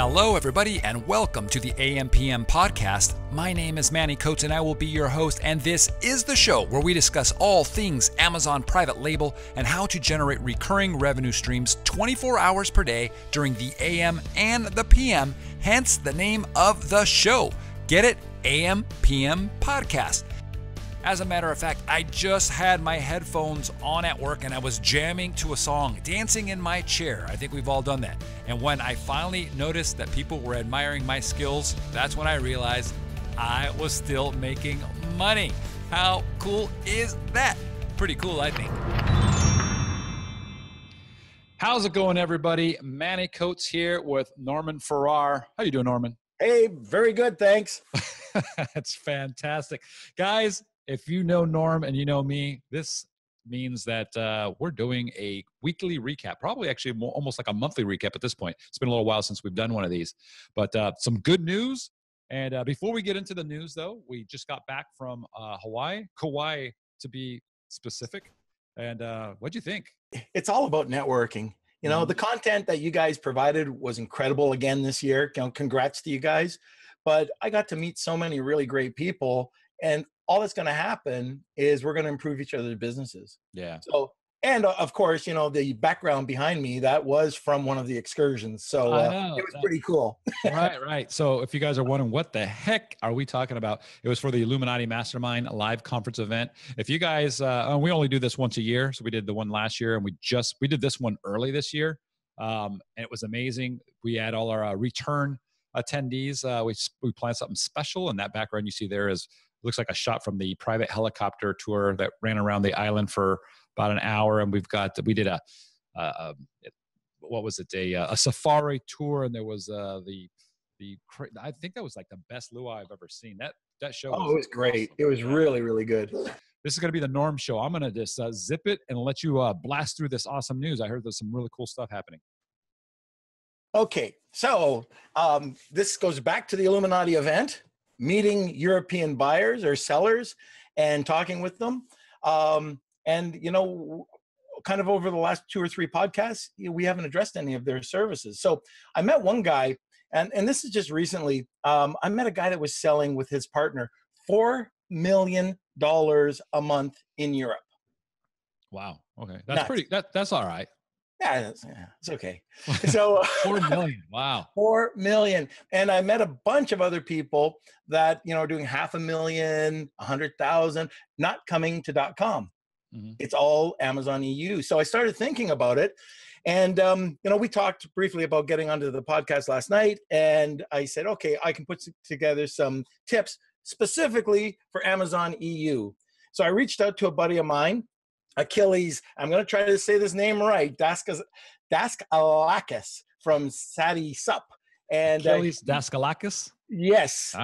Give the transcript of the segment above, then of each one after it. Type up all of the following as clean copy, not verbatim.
Hello, everybody, and welcome to the AMPM podcast. My name is Manny Coates, and I will be your host, and this is the show where we discuss all things Amazon private label and how to generate recurring revenue streams 24 hours per day during the AM and the PM, hence the name of the show. Get it? AMPM podcast. As a matter of fact, I just had my headphones on at work and I was jamming to a song, dancing in my chair. I think we've all done that. And when I finally noticed that people were admiring my skills, that's when I realized I was still making money. How cool is that? Pretty cool, I think. How's it going, everybody? Manny Coates here with Norman Farrar. How you doing, Norman? Hey, very good, thanks. That's fantastic. Guys, if you know Norm and you know me, this means that we're doing a weekly recap, probably actually almost like a monthly recap at this point. It's been a little while since we've done one of these, but some good news. And before we get into the news, though, we just got back from Hawaii, Kauai to be specific. And what'd you think? It's all about networking. You know, the content that you guys provided was incredible again this year. Congrats to you guys. But I got to meet so many really great people, and all that's going to happen is we're going to improve each other's businesses. Yeah. So, and of course, you know, the background behind me, that was from one of the excursions. So it was pretty cool. Right. So if you guys are wondering what the heck are we talking about, it was for the Illuminati Mastermind live conference event. If you guys, we only do this once a year. So we did the one last year and we did this one early this year. And it was amazing. We had all our return attendees. We planned something special, and that background you see there looks like a shot from the private helicopter tour that ran around the island for about an hour. And we did a safari tour, and there was I think that was like the best luau I've ever seen. That show. Oh, it was great. Awesome. It was really, really good. This is going to be the Norm show. I'm going to just zip it and let you blast through this awesome news. I heard there's some really cool stuff happening. Okay, so this goes back to the Illuminati event, meeting European buyers or sellers and talking with them. And, you know, kind of over the last 2 or 3 podcasts, we haven't addressed any of their services. So I met one guy, and this is just recently, I met a guy that was selling with his partner $4 million a month in Europe. Wow. Okay. That's all right. Yeah, it's okay. So 4 million. Wow. 4 million. And I met a bunch of other people that, you know, are doing $500,000, 100,000, not coming to .com. Mm-hmm. It's all Amazon EU. So I started thinking about it. And, you know, we talked briefly about getting onto the podcast last night. And I said, okay, I can put together some tips specifically for Amazon EU. So I reached out to a buddy of mine, Achilles, I'm going to try to say this name right, Daskalakis from Sadi Sup. And Achilles Daskalakis? Yes,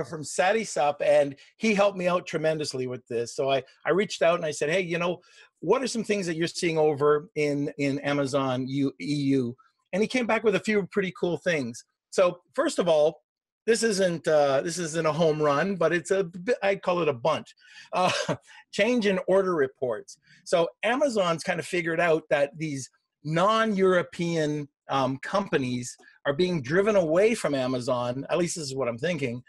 from Sadi Sup, and he helped me out tremendously with this. So I reached out and I said, hey, you know, what are some things that you're seeing over in Amazon EU? And he came back with a few pretty cool things. So first of all, this isn't a home run, but I call it a bunt. Change in order reports. So Amazon's kind of figured out that these non-European companies are being driven away from Amazon. At least this is what I'm thinking,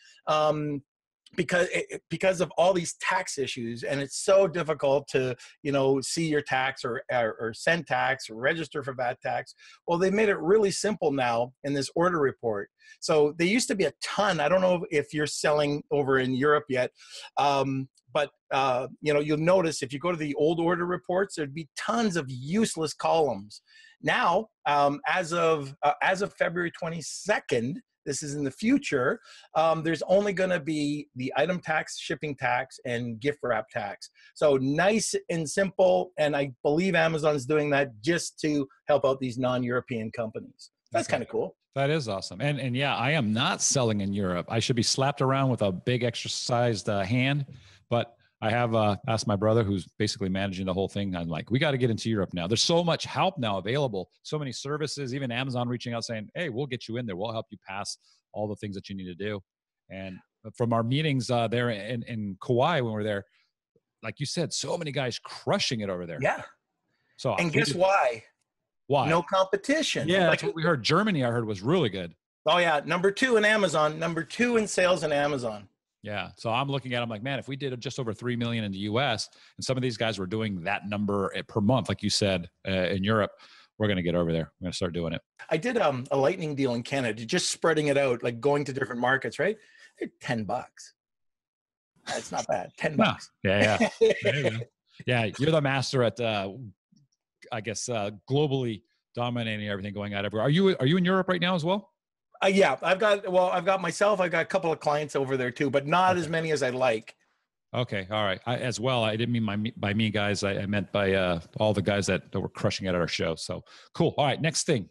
because of all these tax issues, and it's so difficult to, you know, see your tax or send tax or register for VAT tax. Well, they made it really simple now in this order report. So they used to be a ton. I don't know if you're selling over in Europe yet, but you know, you'll notice if you go to the old order reports, there'd be tons of useless columns. Now, as of February 22nd. This is in the future. There's only going to be the item tax, shipping tax, and gift wrap tax. So nice and simple. And I believe Amazon's doing that just to help out these non-European companies. That's kind of cool. That is awesome. And yeah, I am not selling in Europe. I should be slapped around with a big exercised hand, but I have asked my brother, who's basically managing the whole thing. I'm like, we got to get into Europe now. There's so much help now available, so many services, even Amazon reaching out saying, hey, we'll get you in there. We'll help you pass all the things that you need to do. And from our meetings there in Kauai when we were there, like you said, so many guys crushing it over there. Yeah. So and guess why? Why? No competition. Yeah, like, that's what we heard. Germany, I heard, was really good. Oh yeah, number two in Amazon, number two in sales in Amazon. Yeah. So I'm looking at, I'm like, man, if we did just over 3 million in the US and some of these guys were doing that number per month, like you said, in Europe, we're going to get over there. We're going to start doing it. I did a lightning deal in Canada, just spreading it out, like going to different markets, right? $10. That's not bad. $10. Yeah. Yeah. Yeah. You're the master at, I guess, globally dominating everything going out everywhere. Are you in Europe right now as well? Yeah, I've got myself. I've got a couple of clients over there too, but not as many as I'd like. Okay. All right. As well, I didn't mean by me guys. I meant by all the guys that were crushing it at our show. So cool. All right. Next thing.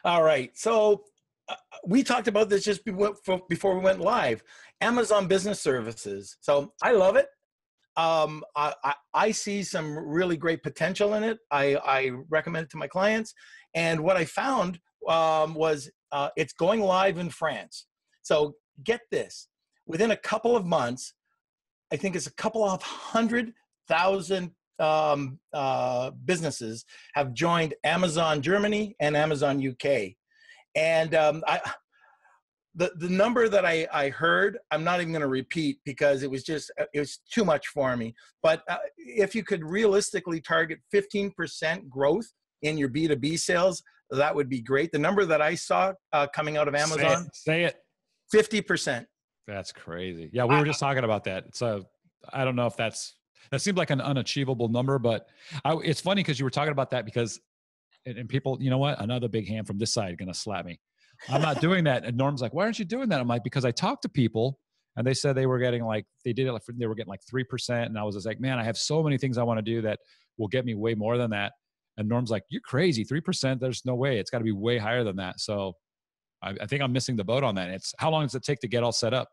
All right. So we talked about this just before we went live. Amazon Business Services. So I love it. I see some really great potential in it. I recommend it to my clients. And what I found was it's going live in France. So get this, within a couple of months, I think it's a couple of 100,000 businesses have joined Amazon Germany and Amazon UK. And the number that I heard, I'm not even going to repeat because it was too much for me. But if you could realistically target 15% growth in your B2B sales, that would be great. The number that I saw coming out of Amazon, say it. 50%. That's crazy. Yeah, we were just talking about that. So I don't know if that seems like an unachievable number, but it's funny because you were talking about that because, and people, you know what? Another big hand from this side going to slap me. I'm not doing that. And Norm's like, why aren't you doing that? I'm like, because I talked to people and they said they were getting they were getting like 3%. And I was just like, man, I have so many things I want to do that will get me way more than that. And Norm's like, you're crazy. 3%. There's no way. It's got to be way higher than that. So I think I'm missing the boat on that. How long does it take to get all set up?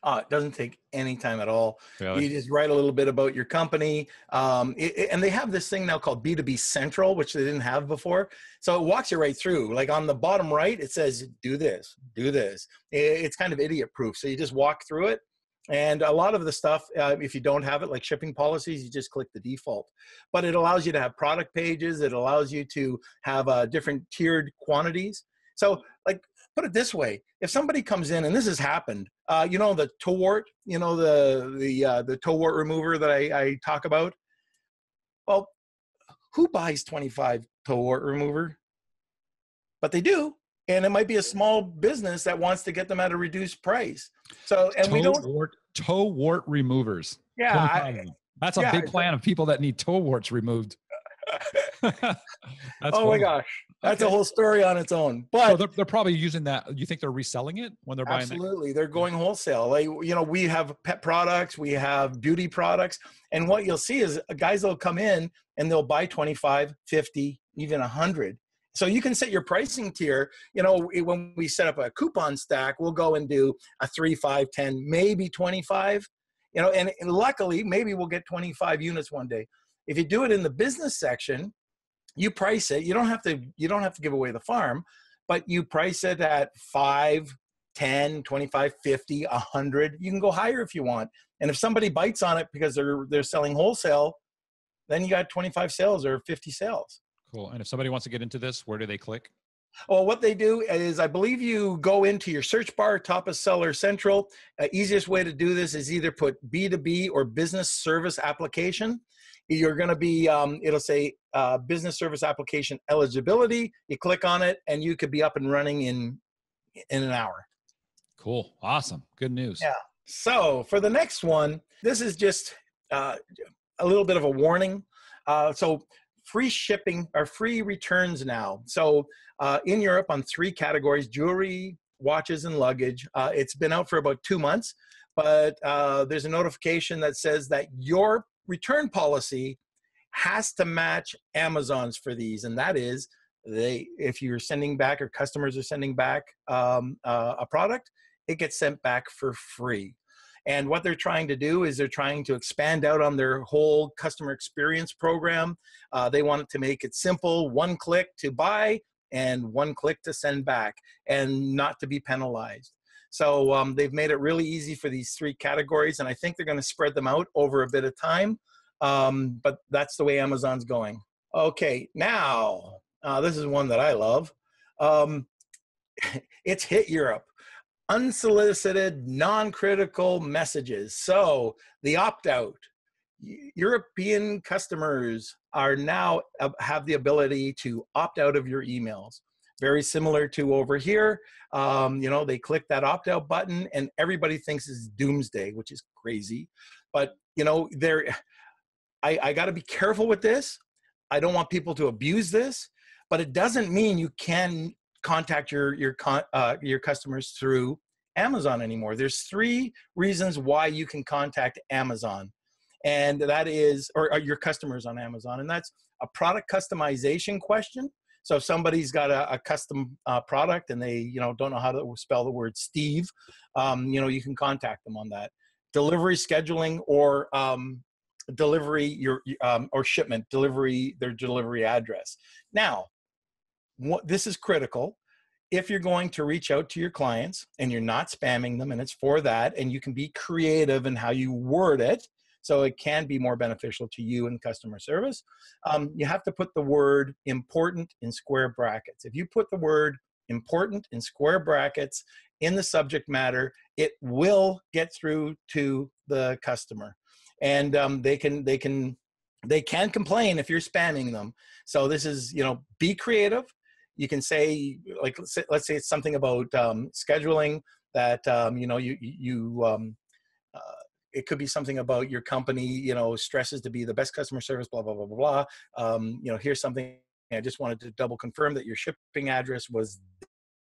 It doesn't take any time at all. Really? You just write a little bit about your company. And they have this thing now called B2B Central, which they didn't have before. So it walks you right through. Like on the bottom right, it says, do this, do this. It's kind of idiot proof. So you just walk through it. And a lot of the stuff, if you don't have it, like shipping policies, you just click the default. But it allows you to have product pages. It allows you to have different tiered quantities. So like, put it this way, if somebody comes in, and this has happened, the towart, the towart remover that I talk about. Well, who buys 25 towart remover? But they do. And it might be a small business that wants to get them at a reduced price. So, and towart removers. Yeah. That's a big plan of people that need towarts removed. My gosh. That's a whole story on its own. But so they're probably using that. You think they're reselling it when they're buying? Absolutely. They're going wholesale. Like, we have pet products, we have beauty products. And what you'll see is guys will come in and they'll buy 25, 50, even 100. So you can set your pricing tier. When we set up a coupon stack, we'll go and do a 3, 5, 10, maybe 25, and luckily maybe we'll get 25 units one day. If you do it in the business section, you price it. You don't have to give away the farm, but you price it at 5, 10, 25, 50, 100. You can go higher if you want. And if somebody bites on it because they're selling wholesale, then you got 25 sales or 50 sales. Cool. And if somebody wants to get into this, where do they click? Well, what they do is, I believe you go into your search bar, top of Seller Central. Easiest way to do this is either put B2B or business service application. You're going to be, it'll say business service application eligibility. You click on it and you could be up and running in an hour. Cool. Awesome. Good news. Yeah. So for the next one, this is just a little bit of a warning. So free shipping or free returns now. So in Europe on 3 categories: jewelry, watches, and luggage. It's been out for about 2 months, but there's a notification that says that your return policy has to match Amazon's for these. And that is, if you're sending back or customers are sending back a product, it gets sent back for free. And what they're trying to do is they're trying to expand out on their whole customer experience program. They want to make it simple, 1 click to buy and 1 click to send back, and not to be penalized. So they've made it really easy for these 3 categories, and I think they're going to spread them out over a bit of time. But that's the way Amazon's going. Okay, now this is one that I love. it's hit Europe. Unsolicited, non-critical messages. So the opt-out. European customers are now have the ability to opt out of your emails. Very similar to over here. They click that opt-out button and everybody thinks it's doomsday, which is crazy. But, I got to be careful with this. I don't want people to abuse this, but it doesn't mean you can contact your customers through Amazon anymore. There's 3 reasons why you can contact Amazon, and that is, or your customers on Amazon, and that's a product customization question. So if somebody's got a custom product and they don't know how to spell the word Steve, you can contact them on that. Delivery scheduling or delivery or shipment delivery, their delivery address. Now, this is critical. If you're going to reach out to your clients and you're not spamming them, and it's for that, and you can be creative in how you word it, so it can be more beneficial to you in customer service, you have to put the word important in square brackets. If you put the word important in square brackets in the subject matter, it will get through to the customer. And they can complain if you're spamming them. So this is, be creative. You can say, like, let's say it's something about scheduling that, it could be something about your company, stresses to be the best customer service, blah, blah, blah, blah, blah. Here's something. I just wanted to double confirm that your shipping address was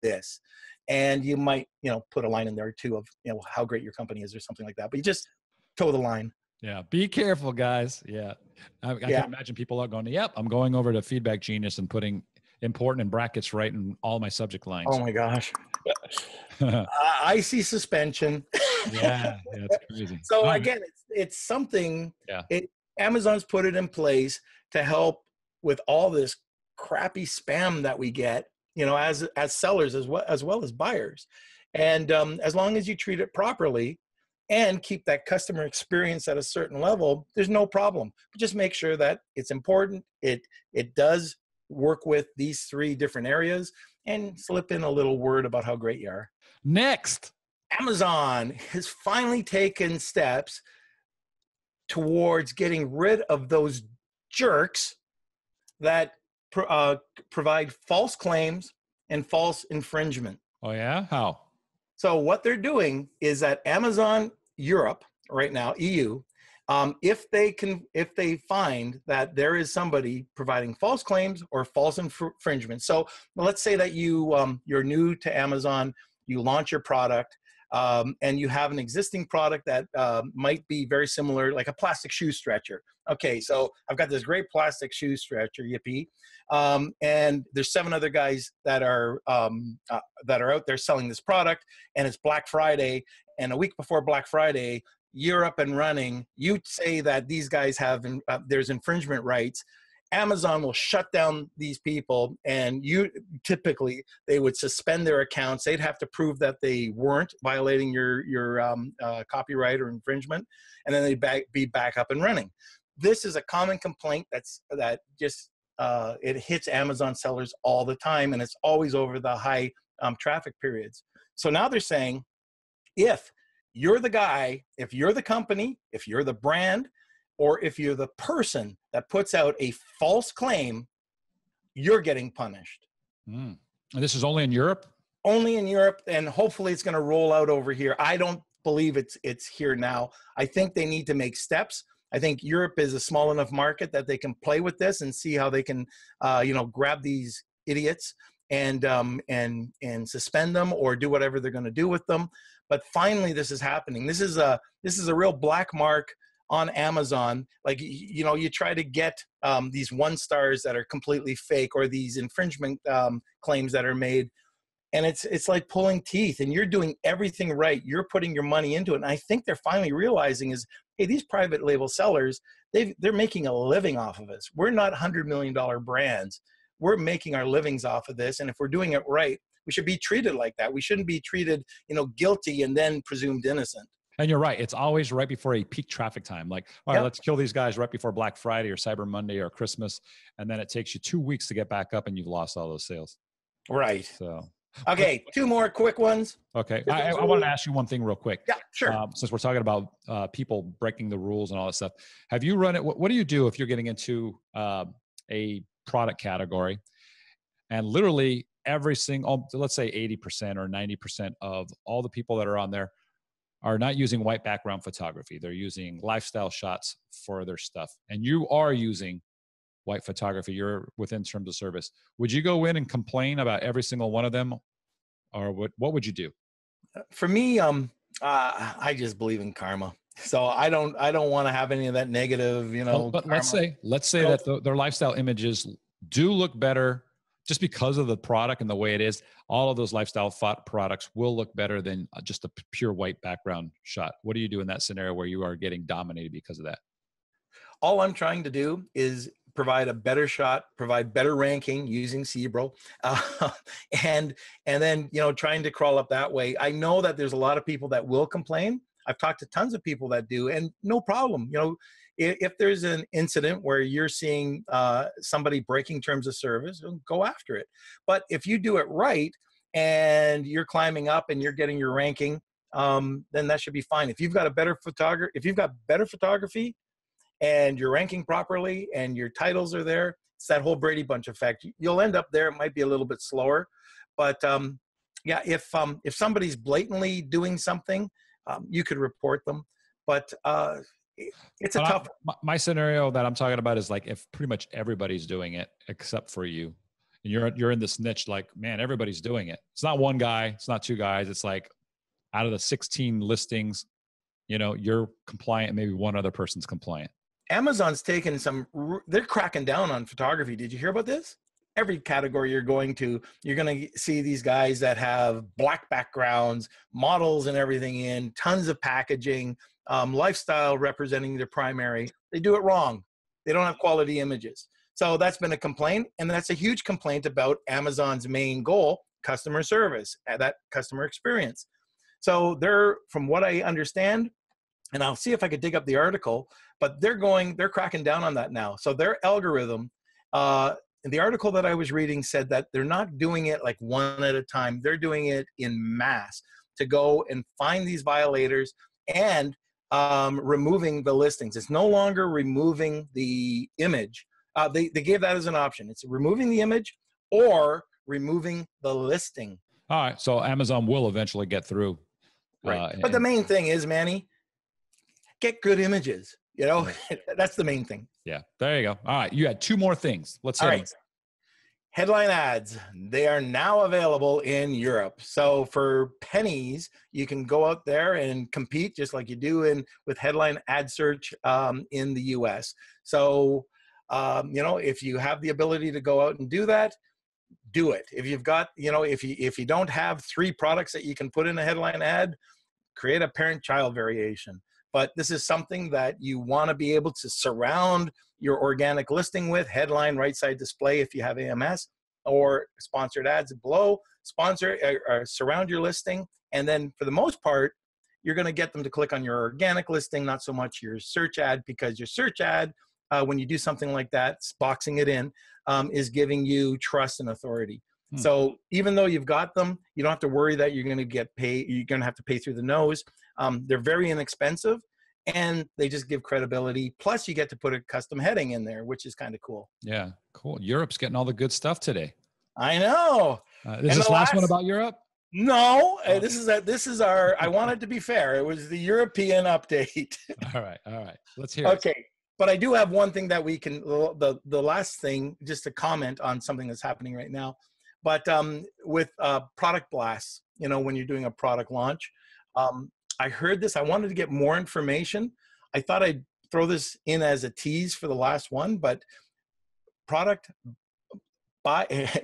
this. And you might, put a line in there too of, how great your company is or something like that. But you just toe the line. Yeah. Be careful, guys. Yeah. I can imagine people are going, yep, I'm going over to Feedback Genius and putting important in brackets right in all my subject lines. Oh my gosh. I see suspension. Yeah, it's crazy. So again, it's something. Yeah. Amazon's put it in place to help with all this crappy spam that we get, as sellers as well as buyers. And as long as you treat it properly and keep that customer experience at a certain level, there's no problem. But just make sure that it's important. It does work with these 3 different areas, and slip in a little word about how great you are. Next, Amazon has finally taken steps towards getting rid of those jerks that provide false claims and false infringement. Oh yeah? How? So what they're doing is that Amazon Europe right now, EU, if they find that there is somebody providing false claims or false infringement. So let's say that you're new to Amazon, you launch your product, and you have an existing product that might be very similar, like a plastic shoe stretcher. Okay, so I've got this great plastic shoe stretcher, yippee, and there's 7 other guys that are out there selling this product, and it's Black Friday, and a week before Black Friday, you're up and running. You say that these guys have there's infringement rights. Amazon will shut down these people, and typically they would suspend their accounts. They'd have to prove that they weren't violating your copyright or infringement, and then they'd be back up and running. This is a common complaint that just it hits Amazon sellers all the time, and it's always over the high traffic periods. So now they're saying, if you're the guy, if you're the company, if you're the brand, or if you're the person that puts out a false claim, you're getting punished. And this is only in Europe? Only in Europe, and hopefully it's going to roll out over here. I don't believe it's here now. I think they need to make steps. I think Europe is a small enough market that they can play with this and see how they can, grab these idiots and suspend them or do whatever they're going to do with them. But finally, this is happening. This is a real black mark on Amazon. Like, you try to get these 1-stars that are completely fake, or these infringement claims that are made, and it's like pulling teeth, and you're doing everything right. You're putting your money into it. And I think they're finally realizing is, hey, these private label sellers, they're making a living off of us. We're not $100 million brands. We're making our livings off of this. And if we're doing it right, we should be treated like that. We shouldn't be treated, guilty and then presumed innocent. And you're right. It's always right before a peak traffic time. Like, all right, let's kill these guys right before Black Friday or Cyber Monday or Christmas. And then it takes you 2 weeks to get back up, and you've lost all those sales. Right. So Okay, two more quick ones. Okay. I wanted to ask you one thing real quick. Yeah, sure. Since we're talking about people breaking the rules and all that stuff, have you run it? What do you do if you're getting into a product category and literally every single, let's say 80% or 90% of all the people that are on there are not using white background photography. They're using lifestyle shots for their stuff. And you are using white photography. You're within terms of service. Would you go in and complain about every single one of them? Or what would you do? For me, I just believe in karma. So I don't want to have any of that negative, But let's say that their lifestyle images do look better just because of the product and the way it is. All of those lifestyle products will look better than just a pure white background shot. What do you do in that scenario where you are getting dominated because of that? All I'm trying to do is provide a better shot, provide better ranking using Cbro, and then trying to crawl up that way. I know that there's a lot of people that will complain. I've talked to tons of people that do, and no problem. If there's an incident where you're seeing somebody breaking terms of service, go after it. But if you do it right and you're climbing up and you're getting your ranking, then that should be fine. If you've got better photography and you're ranking properly and your titles are there, it's that whole Brady Bunch effect. You'll end up there. It might be a little bit slower, but yeah, if somebody's blatantly doing something, you could report them. But it's a tough. My scenario that I'm talking about is like if pretty much everybody's doing it except for you, and you're in this niche. Like, man, everybody's doing it. It's not one guy. It's not two guys. It's like out of the 16 listings, you're compliant, and maybe one other person's compliant. Amazon's taken they're cracking down on photography. Did you hear about this? Every category you're going to see these guys that have black backgrounds, models and everything in, tons of packaging, lifestyle representing their primary. They do it wrong. They don't have quality images. So that's been a complaint, and that's a huge complaint about Amazon's main goal, customer service, that customer experience. So from what I understand, and I'll see if I could dig up the article, but they're cracking down on that now. So their algorithm, the article that I was reading said that they're not doing it like one at a time. They're doing it in mass to go and find these violators and removing the listings. It's no longer removing the image. They gave that as an option. It's removing the image or removing the listing. All right. So Amazon will eventually get through. Right. But the main thing is, Manny, get good images. That's the main thing. Yeah. There you go. All right. You had two more things. Let's hit them. Headline ads. They are now available in Europe. So for pennies, you can go out there and compete just like you do with headline ad search in the US. So, if you have the ability to go out and do that, do it. If you've got, if you don't have 3 products that you can put in a headline ad, create a parent-child variation. But this is something that you want to be able to surround your organic listing with, headline, right side display if you have AMS, or sponsored ads below, surround your listing. And then for the most part, you're going to get them to click on your organic listing, not so much your search ad, because your search ad, when you do something like that, boxing it in, is giving you trust and authority. So even though you've got them, you don't have to worry that you're going to get paid. You're going to have to pay through the nose. They're very inexpensive, and they just give credibility. Plus, you get to put a custom heading in there, which is kind of cool. Yeah, cool. Europe's getting all the good stuff today. I know. Is this last one about Europe? No, this is our. I want it to be fair. It was the European update. All right. Let's hear it. Okay. But I do have one thing that we can. The last thing, just to comment on something that's happening right now. But with product blasts, when you're doing a product launch, I heard this. I wanted to get more information. I thought I'd throw this in as a tease for the last one, but product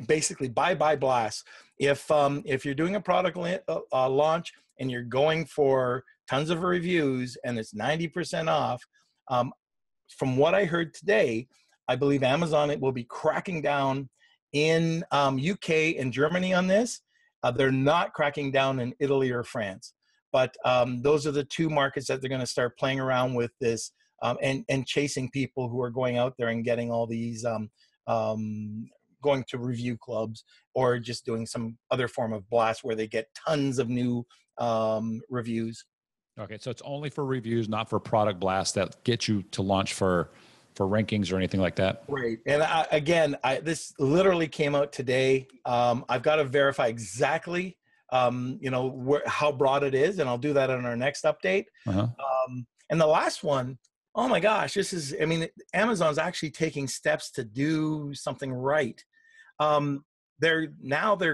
basically buy blasts. If you're doing a product launch and you're going for tons of reviews and it's 90% off, from what I heard today, I believe Amazon will be cracking down in UK and Germany on this. They're not cracking down in Italy or France, but those are the 2 markets that they're going to start playing around with this and chasing people who are going out there and getting all these, going to review clubs or just doing some other form of blast where they get tons of new reviews. Okay, so it's only for reviews, not for product blasts that get you to launch for rankings or anything like that. Right. And this literally came out today. I've got to verify exactly, how broad it is, and I'll do that on our next update. Uh-huh. And the last one, oh my gosh, Amazon's actually taking steps to do something right. They're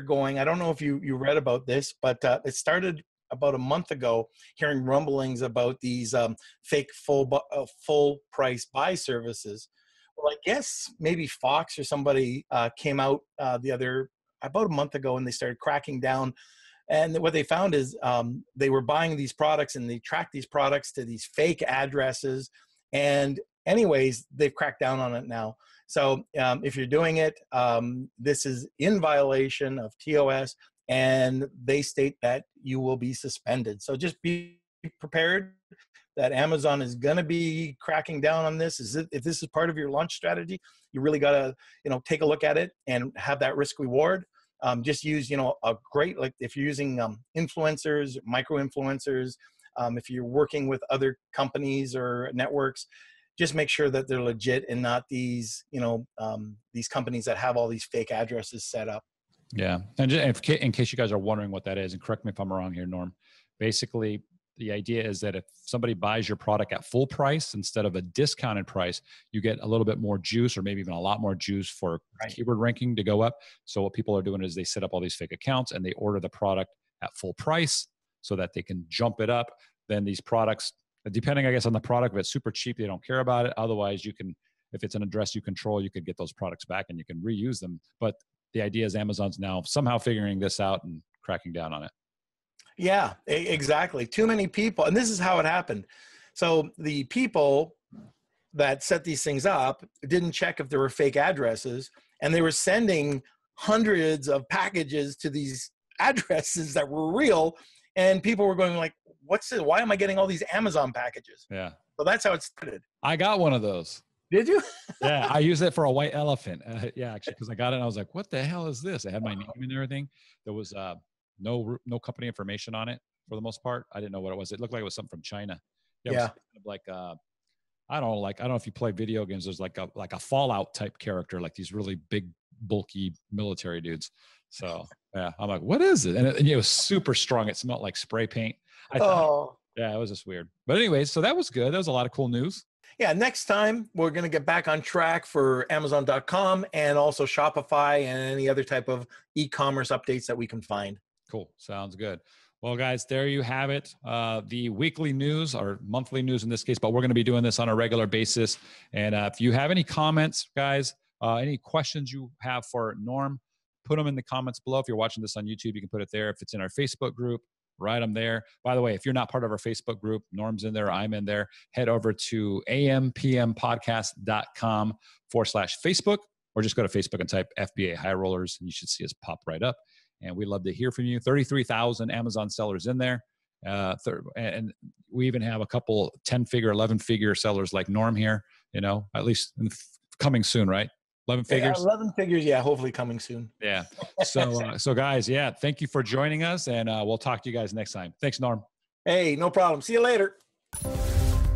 going, I don't know if you read about this, but it started about a month ago, hearing rumblings about these fake full price buy services. Well, I guess maybe Fox or somebody came out about a month ago, and they started cracking down. And what they found is they were buying these products, and they tracked these products to these fake addresses. And anyways, they've cracked down on it now. So if you're doing it, this is in violation of TOS, and they state that you will be suspended. So just be prepared that Amazon is going to be cracking down on this. If this is part of your launch strategy, you really got to, take a look at it and have that risk reward. Just use, like if you're using influencers, micro influencers, if you're working with other companies or networks, just make sure that they're legit and not these companies that have all these fake addresses set up. Yeah. And just in case you guys are wondering what that is, and correct me if I'm wrong here, Norm, basically the idea is that if somebody buys your product at full price instead of a discounted price, you get a little bit more juice, or maybe even a lot more juice for keyword ranking to go up. So what people are doing is they set up all these fake accounts and they order the product at full price so that they can jump it up. Then these products, depending, I guess, on the product, if it's super cheap, they don't care about it. Otherwise, you can, if it's an address you control, you could get those products back and you can reuse them. But the idea is Amazon's now somehow figuring this out and cracking down on it. Yeah, exactly. Too many people. And this is how it happened. So the people that set these things up didn't check if there were fake addresses, and they were sending hundreds of packages to these addresses that were real. And people were going like, what's it? Why am I getting all these Amazon packages? Yeah. So that's how it started. I got one of those. Did you? Yeah, I use it for a white elephant. Yeah, actually, because I got it and I was like, what the hell is this? It had my name and everything. There was no company information on it for the most part. I didn't know what it was. It looked like it was something from China. Yeah. It was kind of like, I don't know if you play video games, there's like a Fallout type character, like these really big, bulky military dudes. So yeah, I'm like, what is it? And it was super strong. It smelled like spray paint. Yeah, it was just weird. But anyways, so that was good. That was a lot of cool news. Yeah, next time we're going to get back on track for Amazon.com and also Shopify and any other type of e-commerce updates that we can find. Cool. Sounds good. Well, guys, there you have it. The weekly news, or monthly news in this case, but we're going to be doing this on a regular basis. And if you have any comments, guys, any questions you have for Norm, put them in the comments below. If you're watching this on YouTube, you can put it there. If it's in our Facebook group, write them there. By the way, if you're not part of our Facebook group, Norm's in there, I'm in there, head over to ampmpodcast.com/Facebook, or just go to Facebook and type FBA High Rollers, and you should see us pop right up. And we'd love to hear from you. 33,000 Amazon sellers in there. And we even have a couple 10-figure, 11-figure sellers like Norm here, at least coming soon, right? 11 figures? Yeah, 11 figures, yeah, hopefully coming soon. Yeah. So guys, yeah, thank you for joining us, and we'll talk to you guys next time. Thanks, Norm. Hey, no problem. See you later.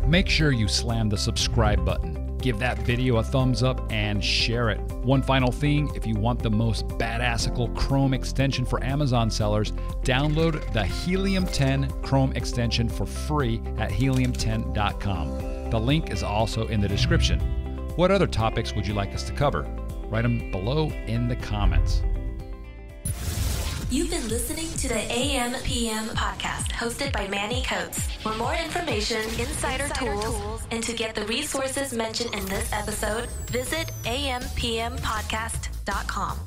Make sure you slam the subscribe button, give that video a thumbs up, and share it. One final thing, if you want the most badassical Chrome extension for Amazon sellers, download the Helium 10 Chrome extension for free at helium10.com. The link is also in the description. What other topics would you like us to cover? Write them below in the comments. You've been listening to the AMPM podcast hosted by Manny Coates. For more information, insider tools, and to get the resources mentioned in this episode, visit AMPMpodcast.com.